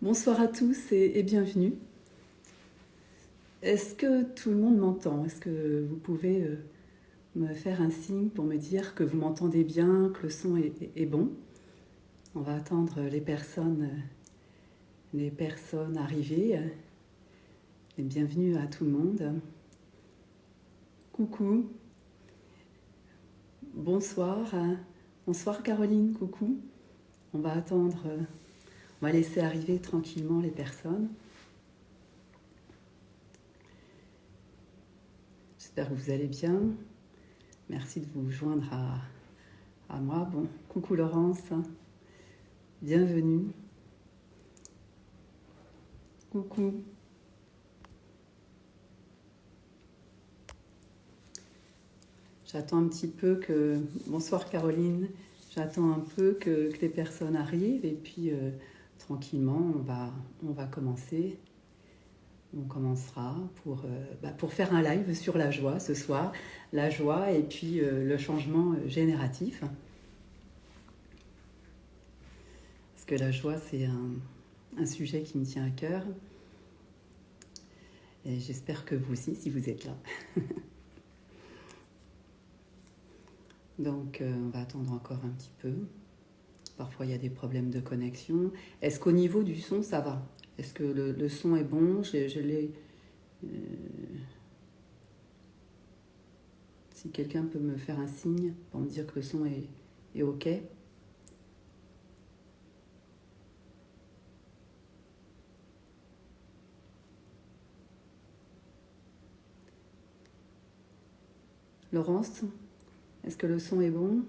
Bonsoir à tous et bienvenue. Est-ce que tout le monde m'entend? Est-ce que vous pouvez me faire un signe pour me dire que vous m'entendez bien, que le son est bon? On va attendre les personnes arrivées. Et bienvenue à tout le monde. Coucou. Bonsoir. Bonsoir Caroline, coucou. On va attendre, on va laisser arriver tranquillement les personnes. J'espère que vous allez bien. Merci de vous joindre à moi. Bon, coucou Laurence, bienvenue. Coucou. J'attends un petit peu que... Bonsoir Caroline. J'attends un peu que les personnes arrivent et puis tranquillement on va commencer. On commencera pour faire un live sur la joie ce soir. La joie et puis le changement génératif. Parce que la joie, c'est un sujet qui me tient à cœur. Et j'espère que vous aussi, si vous êtes là. Donc, on va attendre encore un petit peu. Parfois, il y a des problèmes de connexion. Est-ce qu'au niveau du son, ça va? Est-ce que le son est bon? Je l'ai... Si quelqu'un peut me faire un signe pour me dire que le son est OK. Laurence, est-ce que le son est bon?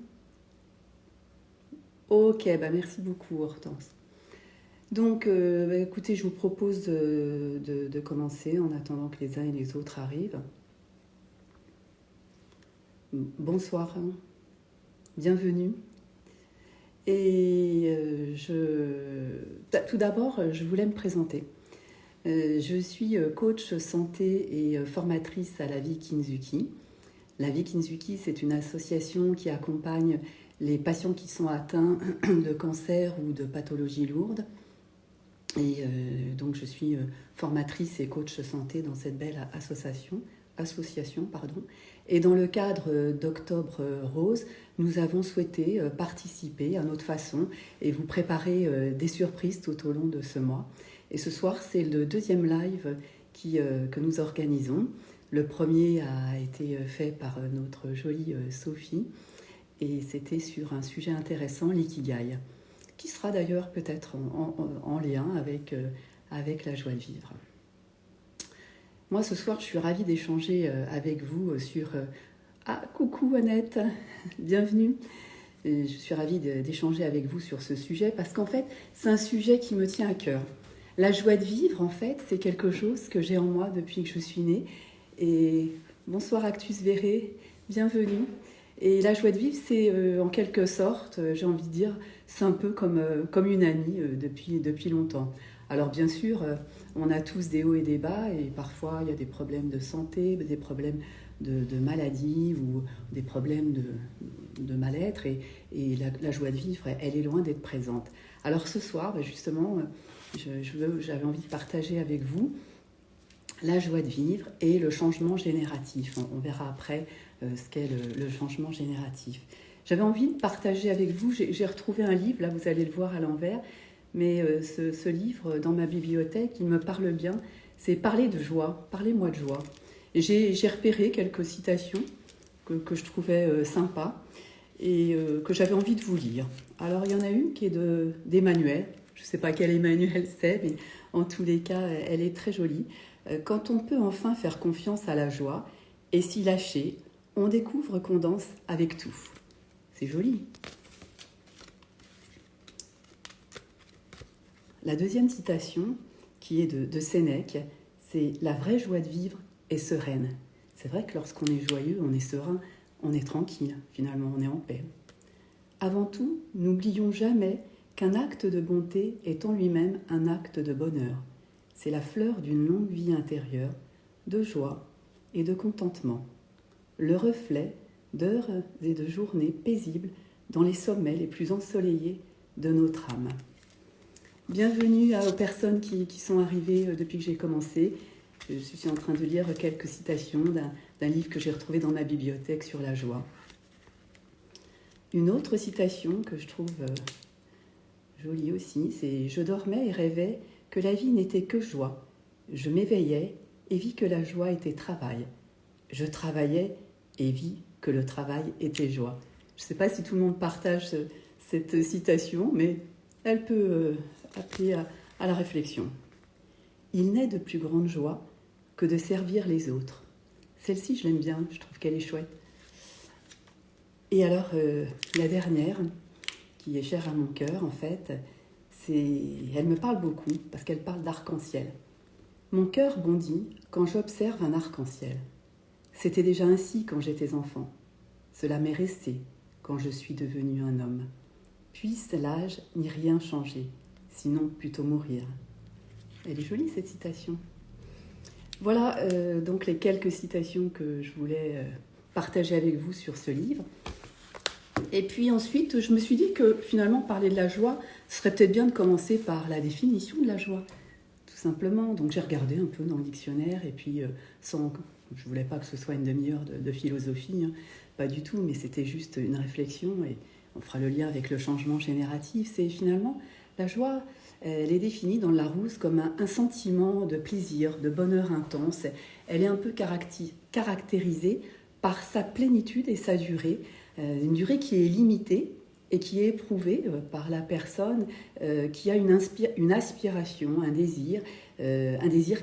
Ok, merci beaucoup Hortense. Donc, écoutez, je vous propose de commencer en attendant que les uns et les autres arrivent. Bonsoir, bienvenue. Et tout d'abord, je voulais me présenter. Je suis coach santé et formatrice à la vie Kinzuki. La vie Kinzuki, c'est une association qui accompagne les patients qui sont atteints de cancer ou de pathologies lourdes. Et donc je suis formatrice et coach santé dans cette belle association. Et dans le cadre d'Octobre Rose, nous avons souhaité participer à notre façon et vous préparer des surprises tout au long de ce mois. Et ce soir, c'est le deuxième live que nous organisons. Le premier a été fait par notre jolie Sophie et c'était sur un sujet intéressant, l'ikigai, qui sera d'ailleurs peut-être en lien avec la joie de vivre. Moi, ce soir, je suis ravie d'échanger avec vous sur... Ah, coucou Annette, bienvenue. Je suis ravie d'échanger avec vous sur ce sujet parce qu'en fait, c'est un sujet qui me tient à cœur. La joie de vivre, en fait, c'est quelque chose que j'ai en moi depuis que je suis née. Et bonsoir Actus Véré, bienvenue. Et la joie de vivre, c'est en quelque sorte, j'ai envie de dire, c'est un peu comme une amie depuis longtemps. Alors bien sûr, on a tous des hauts et des bas et parfois il y a des problèmes de santé, des problèmes de maladie ou des problèmes de mal-être et la joie de vivre, elle est loin d'être présente. Alors ce soir, justement, j'avais envie de partager avec vous la joie de vivre et le changement génératif. On verra après ce qu'est le changement génératif. J'avais envie de partager avec vous, j'ai retrouvé un livre, là vous allez le voir à l'envers, mais ce livre dans ma bibliothèque, il me parle bien, c'est Parler de joie, parlez-moi de joie. J'ai repéré quelques citations que je trouvais sympas et que j'avais envie de vous lire. Alors il y en a une qui est d'Emmanuel, je ne sais pas quel Emmanuel c'est, mais en tous les cas, elle est très jolie. Quand on peut enfin faire confiance à la joie et s'y lâcher, on découvre qu'on danse avec tout. C'est joli. La deuxième citation, qui est de Sénèque, c'est « La vraie joie de vivre est sereine ». C'est vrai que lorsqu'on est joyeux, on est serein, on est tranquille, finalement, on est en paix. Avant tout, n'oublions jamais qu'un acte de bonté est en lui-même un acte de bonheur. C'est la fleur d'une longue vie intérieure, de joie et de contentement. Le reflet d'heures et de journées paisibles dans les sommets les plus ensoleillés de notre âme. Bienvenue aux personnes qui sont arrivées depuis que j'ai commencé. Je suis en train de lire quelques citations d'un livre que j'ai retrouvé dans ma bibliothèque sur la joie. Une autre citation que je trouve jolie aussi, c'est « Je dormais et rêvais que la vie n'était que joie. Je m'éveillais et vis que la joie était travail. Je travaillais et vis que le travail était joie. » Je ne sais pas si tout le monde partage cette citation, mais elle peut appeler à la réflexion. Il n'est de plus grande joie que de servir les autres. Celle-ci, je l'aime bien, je trouve qu'elle est chouette. Et alors, la dernière, qui est chère à mon cœur, en fait, elle me parle beaucoup parce qu'elle parle d'arc-en-ciel. Mon cœur bondit quand j'observe un arc-en-ciel. C'était déjà ainsi quand j'étais enfant. Cela m'est resté quand je suis devenu un homme. Puisse l'âge n'y rien changer, sinon plutôt mourir. Elle est jolie cette citation. Voilà donc les quelques citations que je voulais partager avec vous sur ce livre. Et puis ensuite, je me suis dit que finalement, parler de la joie, ce serait peut-être bien de commencer par la définition de la joie, tout simplement. Donc j'ai regardé un peu dans le dictionnaire, et puis je ne voulais pas que ce soit une demi-heure de philosophie, hein, pas du tout, mais c'était juste une réflexion, et on fera le lien avec le changement génératif. C'est finalement, la joie, elle est définie dans le Larousse comme un sentiment de plaisir, de bonheur intense. Elle est un peu caractérisée par sa plénitude et sa durée, une durée qui est limitée et qui est éprouvée par la personne qui a une aspiration, un désir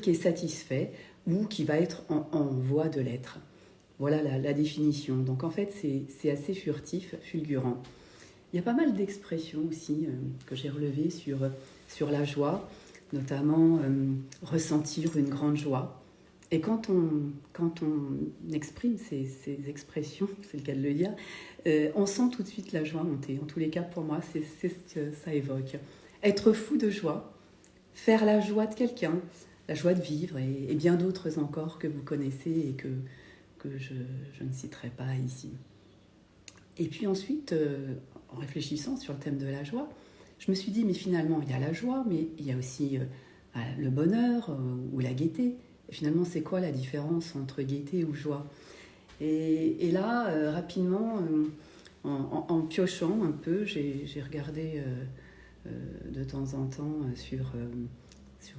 qui est satisfait ou qui va être en voie de l'être. Voilà la définition. Donc en fait, c'est assez furtif, fulgurant. Il y a pas mal d'expressions aussi que j'ai relevées sur la joie, notamment ressentir une grande joie. Et quand on exprime ces expressions, c'est le cas de le dire, on sent tout de suite la joie monter. En tous les cas, pour moi, c'est ce que ça évoque. Être fou de joie, faire la joie de quelqu'un, la joie de vivre et bien d'autres encore que vous connaissez et que je ne citerai pas ici. Et puis ensuite, en réfléchissant sur le thème de la joie, je me suis dit, mais finalement, il y a la joie, mais il y a aussi le bonheur ou la gaieté. Et finalement, c'est quoi la différence entre gaieté ou joie ? Et là, rapidement, en piochant un peu, j'ai regardé de temps en temps sur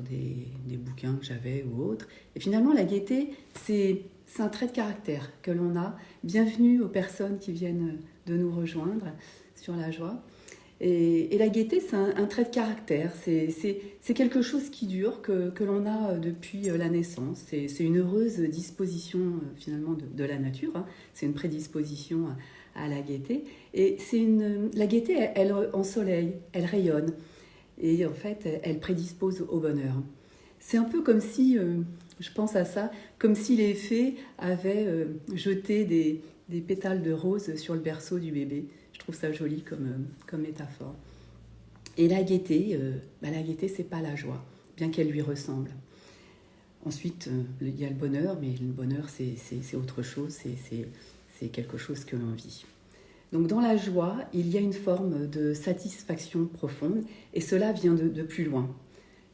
des bouquins que j'avais ou autres. Et finalement, la gaieté, c'est un trait de caractère que l'on a. Bienvenue aux personnes qui viennent de nous rejoindre sur la joie. Et la gaieté, c'est un trait de caractère, c'est quelque chose qui dure, que l'on a depuis la naissance. C'est une heureuse disposition finalement de la nature, hein. C'est une prédisposition à la gaieté. Et la gaieté, elle ensoleille, elle rayonne. Et en fait, elle prédispose au bonheur. C'est un peu comme si, je pense à ça, comme si les fées avaient jeté des pétales de rose sur le berceau du bébé. Je trouve ça joli comme métaphore. Et la gaieté, c'est pas la joie, bien qu'elle lui ressemble. Ensuite, il y a le bonheur, mais le bonheur, c'est autre chose, c'est quelque chose que l'on vit. Donc dans la joie, il y a une forme de satisfaction profonde, et cela vient de plus loin.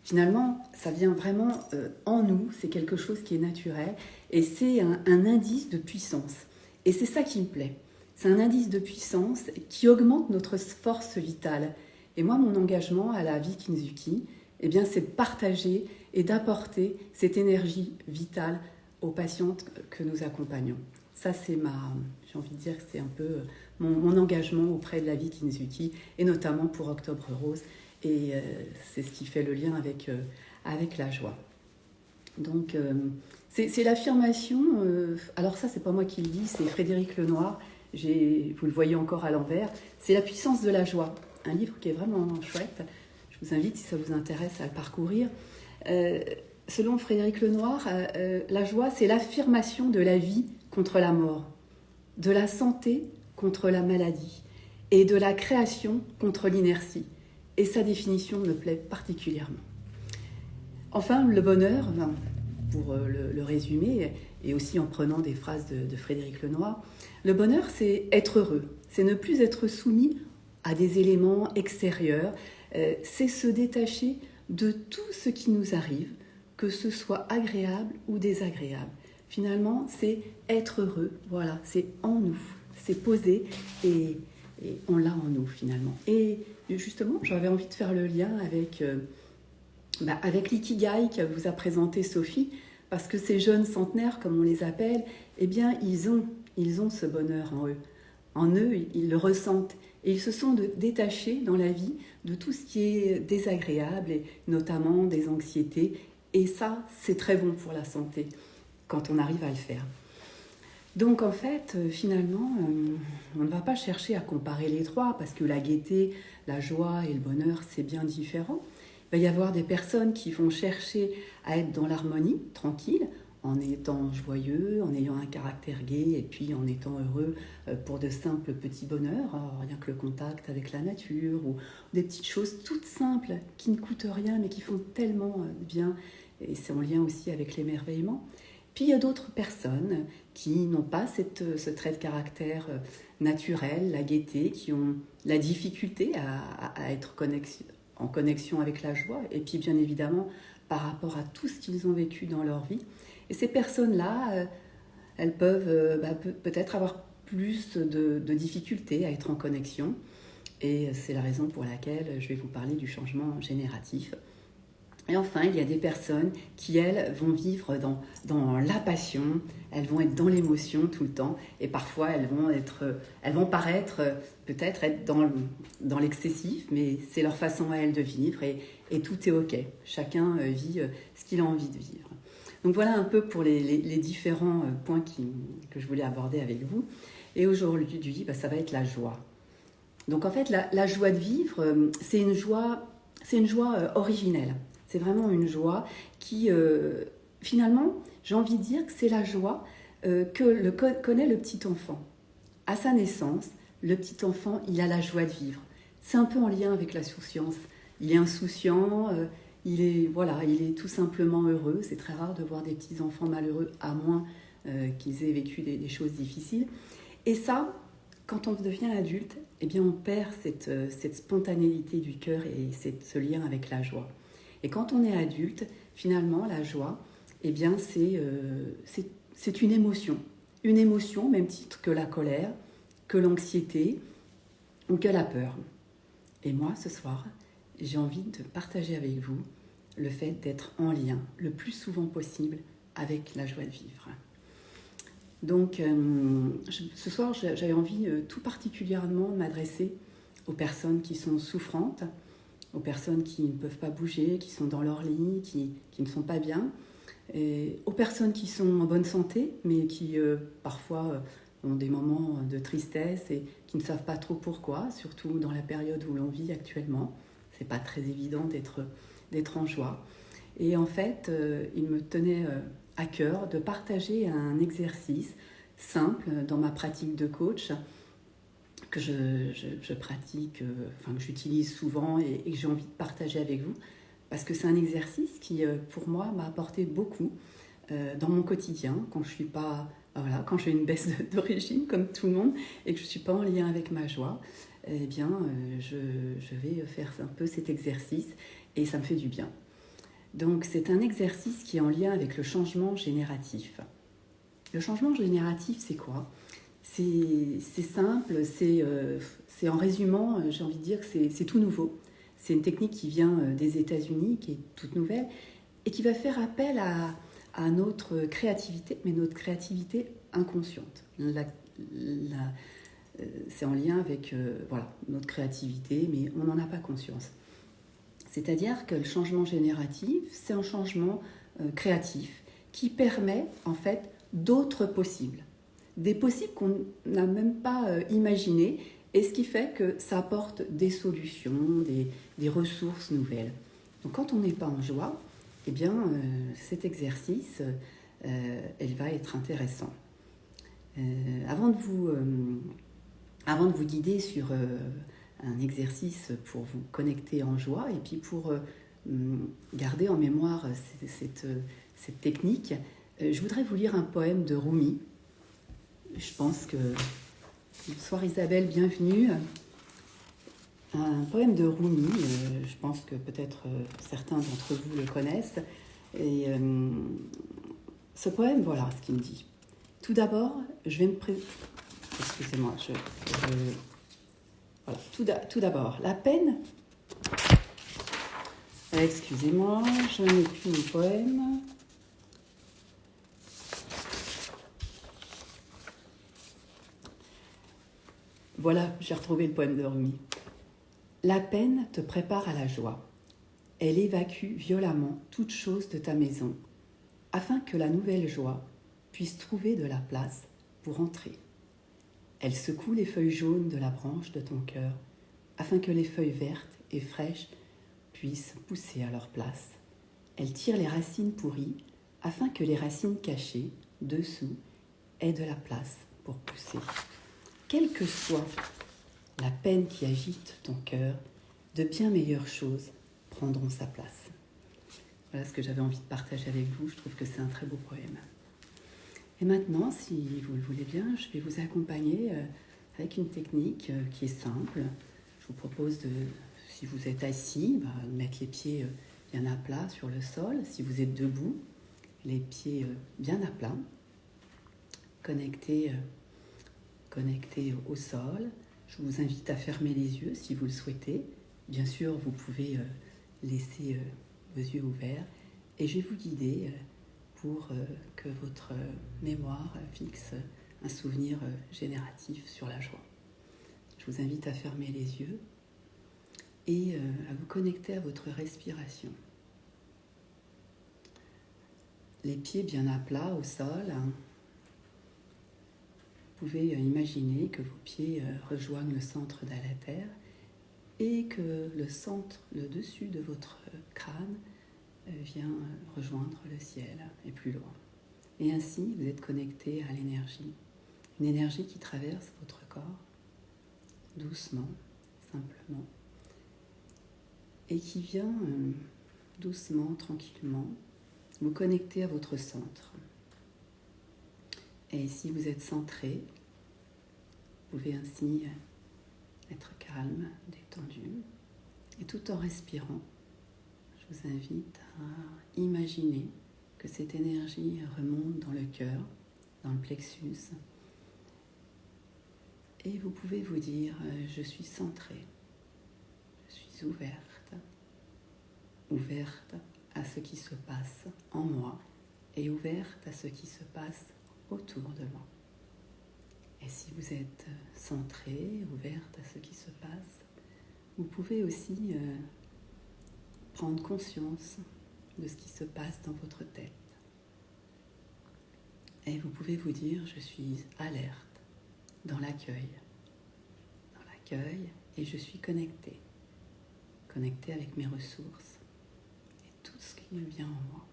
Finalement, ça vient vraiment en nous, c'est quelque chose qui est naturel, et c'est un indice de puissance. Et c'est ça qui me plaît. C'est un indice de puissance qui augmente notre force vitale. Et moi, mon engagement à la vie Kinzuki, eh bien, c'est de partager et d'apporter cette énergie vitale aux patientes que nous accompagnons. Ça, j'ai envie de dire que c'est un peu mon engagement auprès de la vie Kinzuki, et notamment pour Octobre Rose. Et c'est ce qui fait le lien avec la joie. Donc, c'est l'affirmation, alors ça, c'est pas moi qui le dis, c'est Frédéric Lenoir. Vous le voyez encore à l'envers, c'est La puissance de la joie, un livre qui est vraiment chouette. Je vous invite, si ça vous intéresse, à le parcourir. Selon Frédéric Lenoir, la joie, c'est l'affirmation de la vie contre la mort, de la santé contre la maladie et de la création contre l'inertie. Et sa définition me plaît particulièrement. Enfin, le bonheur, pour le résumer, et aussi en prenant des phrases de Frédéric Lenoir, le bonheur, c'est être heureux, c'est ne plus être soumis à des éléments extérieurs, c'est se détacher de tout ce qui nous arrive, que ce soit agréable ou désagréable. Finalement, c'est être heureux, voilà, c'est en nous, c'est posé et on l'a en nous finalement. Et justement, j'avais envie de faire le lien avec l'ikigai que vous a présenté Sophie, parce que ces jeunes centenaires, comme on les appelle, eh bien, ils ont ce bonheur en eux. En eux, ils le ressentent. Et ils se sont détachés dans la vie de tout ce qui est désagréable, et notamment des anxiétés. Et ça, c'est très bon pour la santé, quand on arrive à le faire. Donc en fait, finalement, on ne va pas chercher à comparer les trois, parce que la gaieté, la joie et le bonheur, c'est bien différent. Il va y avoir des personnes qui vont chercher à être dans l'harmonie, tranquille, en étant joyeux, en ayant un caractère gai et puis en étant heureux pour de simples petits bonheurs, rien que le contact avec la nature ou des petites choses toutes simples qui ne coûtent rien mais qui font tellement bien, et c'est en lien aussi avec l'émerveillement. Puis il y a d'autres personnes qui n'ont pas ce trait de caractère naturel, la gaieté, qui ont la difficulté à être en connexion avec la joie, et puis bien évidemment par rapport à tout ce qu'ils ont vécu dans leur vie. Et ces personnes-là, elles peuvent peut-être avoir plus de difficultés à être en connexion. Et c'est la raison pour laquelle je vais vous parler du changement génératif. Et enfin, il y a des personnes qui, elles, vont vivre dans la passion, elles vont être dans l'émotion tout le temps, et parfois elles vont paraître peut-être être dans l'excessif, mais c'est leur façon à elles de vivre, et tout est ok. Chacun vit ce qu'il a envie de vivre. Donc voilà un peu pour les différents points que je voulais aborder avec vous. Et aujourd'hui, ça va être la joie. Donc en fait, la joie de vivre, c'est une joie originelle. C'est vraiment une joie qui, finalement, j'ai envie de dire que c'est la joie connaît le petit enfant. À sa naissance, le petit enfant, il a la joie de vivre. C'est un peu en lien avec la souciance. Il est insouciant, il est tout simplement heureux. C'est très rare de voir des petits enfants malheureux, à moins qu'ils aient vécu des choses difficiles. Et ça, quand on devient adulte, eh bien, on perd cette spontanéité du cœur et ce lien avec la joie. Et quand on est adulte, finalement, la joie, eh bien, c'est une émotion. Une émotion, au même titre que la colère, que l'anxiété ou que la peur. Et moi, ce soir, j'ai envie de partager avec vous le fait d'être en lien le plus souvent possible avec la joie de vivre. Donc, ce soir, j'avais envie tout particulièrement de m'adresser aux personnes qui sont souffrantes, aux personnes qui ne peuvent pas bouger, qui sont dans leur lit, qui ne sont pas bien, et aux personnes qui sont en bonne santé, mais qui parfois ont des moments de tristesse et qui ne savent pas trop pourquoi, surtout dans la période où l'on vit actuellement. C'est pas très évident d'être en joie. Et en fait, il me tenait à cœur de partager un exercice simple dans ma pratique de coach que je pratique, que j'utilise souvent et que j'ai envie de partager avec vous, parce que c'est un exercice qui, pour moi, m'a apporté beaucoup dans mon quotidien, quand je suis pas, quand j'ai une baisse de régime comme tout le monde et que je suis pas en lien avec ma joie, eh bien, je vais faire un peu cet exercice et ça me fait du bien. Donc, c'est un exercice qui est en lien avec le changement génératif. Le changement génératif, c'est quoi ? C'est simple, c'est en résumant, j'ai envie de dire que c'est tout nouveau. C'est une technique qui vient des États-Unis, qui est toute nouvelle, et qui va faire appel à notre créativité, mais notre créativité inconsciente. C'est en lien avec notre créativité, mais on n'en a pas conscience. C'est-à-dire que le changement génératif, c'est un changement créatif qui permet en fait d'autres possibles. Des possibles qu'on n'a même pas imaginés, et ce qui fait que ça apporte des solutions, des ressources nouvelles. Donc quand on n'est pas en joie, eh bien cet exercice, elle va être intéressant. Avant de vous guider sur un exercice pour vous connecter en joie et puis pour garder en mémoire cette technique, je voudrais vous lire un poème de Rumi. Je pense que... Bonsoir Isabelle, bienvenue. un poème de Rumi, je pense que peut-être certains d'entre vous le connaissent. Et ce poème, voilà ce qu'il me dit. Tout d'abord, je vais me présenter. Excusez-moi, voilà. Tout d'abord, la peine. Excusez-moi, je n'ai plus mon poème. Voilà, j'ai retrouvé le poème de Rumi. La peine te prépare à la joie. Elle évacue violemment toute chose de ta maison, afin que la nouvelle joie puisse trouver de la place pour entrer. Elle secoue les feuilles jaunes de la branche de ton cœur, afin que les feuilles vertes et fraîches puissent pousser à leur place. Elle tire les racines pourries, afin que les racines cachées, dessous, aient de la place pour pousser. Quelle que soit la peine qui agite ton cœur, de bien meilleures choses prendront sa place. Voilà ce que j'avais envie de partager avec vous. Je trouve que c'est un très beau poème. Et maintenant, si vous le voulez bien, je vais vous accompagner avec une technique qui est simple. Je vous propose de, si vous êtes assis, de mettre les pieds bien à plat sur le sol. Si vous êtes debout, les pieds bien à plat, connectés au sol. Je vous invite à fermer les yeux si vous le souhaitez. Bien sûr, vous pouvez laisser vos yeux ouverts et je vais vous guider pour que votre mémoire fixe un souvenir génératif sur la joie. Je vous invite à fermer les yeux et à vous connecter à votre respiration. Les pieds bien à plat au sol. Vous pouvez imaginer que vos pieds rejoignent le centre de la terre et que le centre, le dessus de votre crâne vient rejoindre le ciel et plus loin. Et ainsi, vous êtes connecté à l'énergie, une énergie qui traverse votre corps doucement, simplement, et qui vient doucement, tranquillement, vous connecter à votre centre. Et si vous êtes centré, vous pouvez ainsi être calme, détendu, et tout en respirant, je vous invite à imaginer que cette énergie remonte dans le cœur, dans le plexus, et vous pouvez vous dire « je suis centrée, je suis ouverte à ce qui se passe en moi et ouverte à ce qui se passe autour de moi ». Et si vous êtes centré, ouverte à ce qui se passe, vous pouvez aussi prendre conscience de ce qui se passe dans votre tête. Et vous pouvez vous dire, je suis alerte dans l'accueil, et je suis connectée avec mes ressources et tout ce qui vient en moi.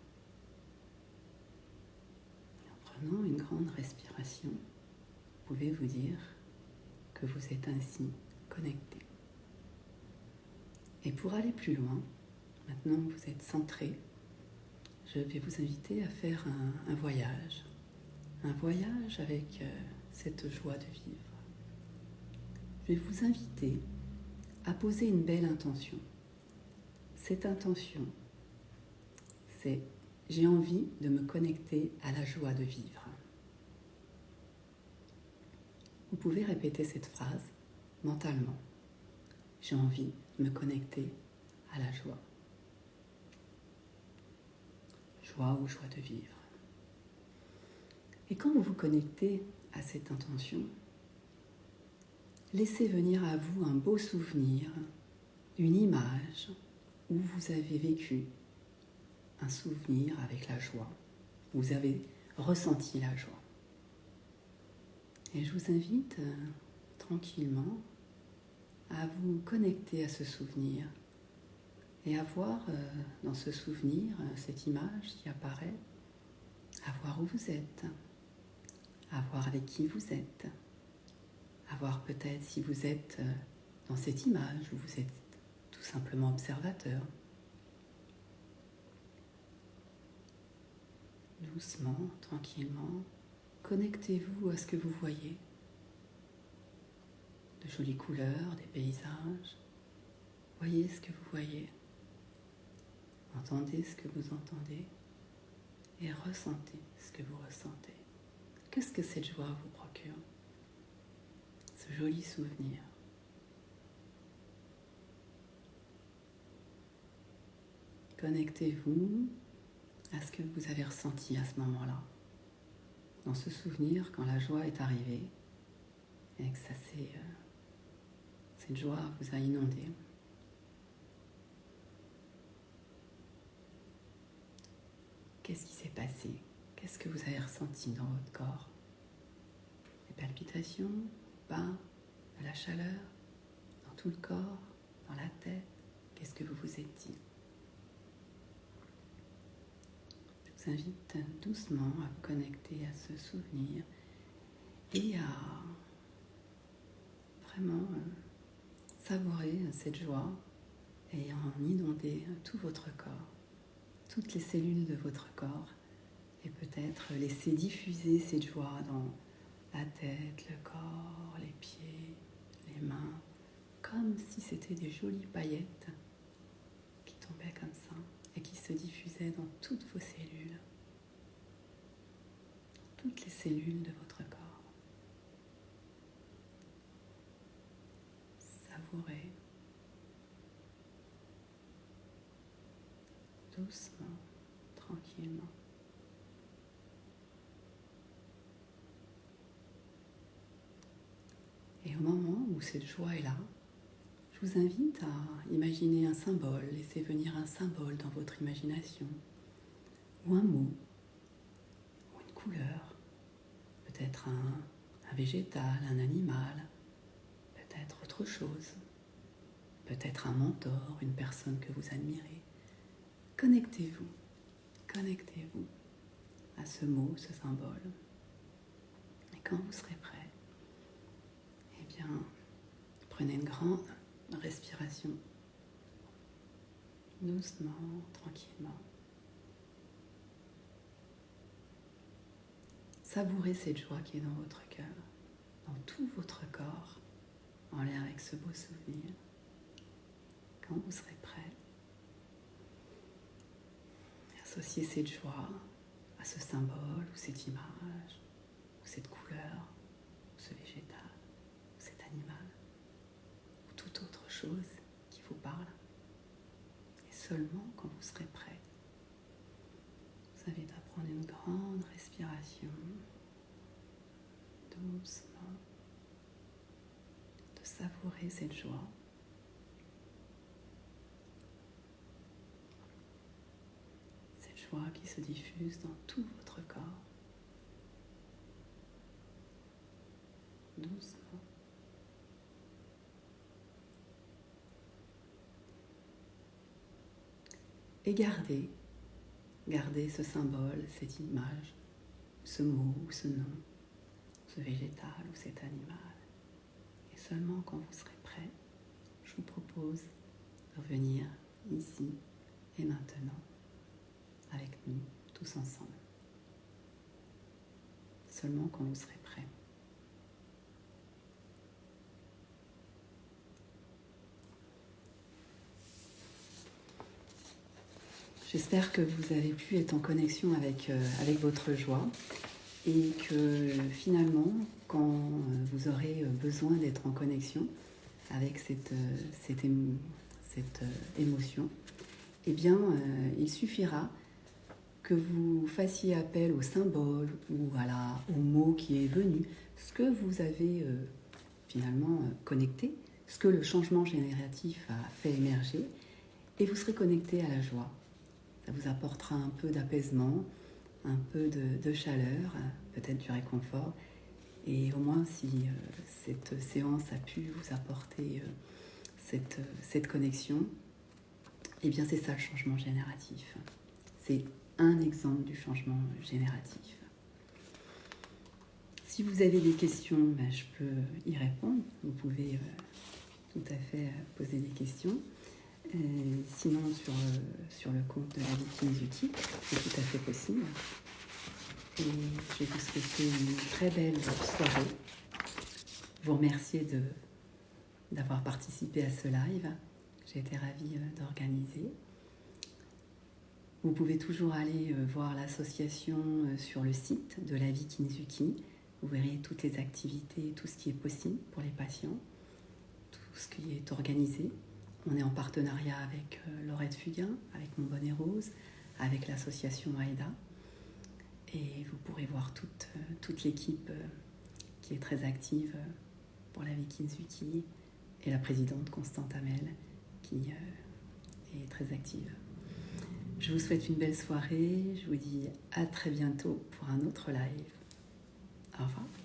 En prenant une grande respiration, vous pouvez vous dire que vous êtes ainsi connecté. Et pour aller plus loin, maintenant que vous êtes centré, je vais vous inviter à faire un voyage avec cette joie de vivre. Je vais vous inviter à poser une belle intention. Cette intention, c'est « j'ai envie de me connecter à la joie de vivre ». Vous pouvez répéter cette phrase mentalement. J'ai envie de me connecter à la joie. Joie ou joie de vivre. Et quand vous vous connectez à cette intention, laissez venir à vous un beau souvenir, une image où vous avez vécu un souvenir avec la joie. Vous avez ressenti la joie. Et je vous invite tranquillement à vous connecter à ce souvenir et à voir dans ce souvenir cette image qui apparaît, à voir où vous êtes, à voir avec qui vous êtes, à voir peut-être si vous êtes dans cette image où vous êtes tout simplement observateur. Doucement, tranquillement, connectez-vous à ce que vous voyez. De jolies couleurs, des paysages, Voyez ce que vous voyez. Entendez ce que vous entendez. Et ressentez ce que vous ressentez. Qu'est-ce que cette joie vous procure? Ce joli souvenir. Connectez-vous à ce que vous avez ressenti à ce moment-là. Dans ce souvenir, quand la joie est arrivée, et que cette joie vous a inondé. Qu'est-ce qui s'est passé? Qu'est-ce que vous avez ressenti dans votre corps? Des palpitations, pas, de la chaleur, dans tout le corps, dans la tête? Qu'est-ce que vous vous êtes dit? Je vous invite doucement à vous connecter à ce souvenir et à vraiment savourer cette joie et en inonder tout votre corps, toutes les cellules de votre corps, et peut-être laisser diffuser cette joie dans la tête, le corps, les pieds, les mains, comme si c'était des jolies paillettes qui tombaient comme ça et qui se diffusaient dans toutes vos cellules, toutes les cellules de votre corps. Savourez doucement, tranquillement. Et au moment où cette joie est là, je vous invite à imaginer un symbole, laissez venir un symbole dans votre imagination, ou un mot, ou une couleur, peut-être un végétal, un animal, peut-être autre chose, peut-être un mentor, une personne que vous admirez. Connectez-vous à ce mot, ce symbole. Et quand vous serez prêt, eh bien, prenez une grande respiration, doucement, tranquillement. Savourez cette joie qui est dans votre cœur, dans tout votre corps, en lien avec ce beau souvenir. Quand vous serez prêt, associez cette joie à ce symbole, ou cette image, ou cette couleur, ou ce végétal, ou cet animal, ou toute autre chose qui vous parle. Et seulement quand vous serez prêt, vous invite à prendre une grande respiration, doucement, de savourer cette joie. Cette joie qui se diffuse dans tout votre corps. Doucement. Et gardez ce symbole, cette image, ce mot ou ce nom, ce végétal ou cet animal. Et seulement quand vous serez prêt, je vous propose de revenir ici et maintenant avec nous, tous ensemble. Seulement quand vous serez prêt. J'espère que vous avez pu être en connexion avec votre joie et que finalement, quand vous aurez besoin d'être en connexion avec cette émotion, eh bien, il suffira que vous fassiez appel au symbole ou au mot qui est venu, ce que vous avez finalement connecté, ce que le changement génératif a fait émerger, et vous serez connecté à la joie. Ça vous apportera un peu d'apaisement, un peu de chaleur, peut-être du réconfort. Et au moins, si cette séance a pu vous apporter cette connexion, eh bien c'est ça le changement génératif. C'est un exemple du changement génératif. Si vous avez des questions, je peux y répondre. Vous pouvez tout à fait poser des questions. Sinon, sur le compte de la vie Kinzuki, c'est tout à fait possible. Et je vais vous souhaiter une très belle soirée. Vous remercier d'avoir participé à ce live. j'ai été ravie d'organiser. Vous pouvez toujours aller voir l'association sur le site de la vie Kinzuki. Vous verrez toutes les activités, tout ce qui est possible pour les patients, tout ce qui est organisé. On est en partenariat avec Laurette Fugain, avec Mon Bonnet Rose, avec l'association AIDA. Et vous pourrez voir toute l'équipe qui est très active pour la vie Kinzuki et la présidente Constante Hamel qui est très active. Je vous souhaite une belle soirée. Je vous dis à très bientôt pour un autre live. Au revoir.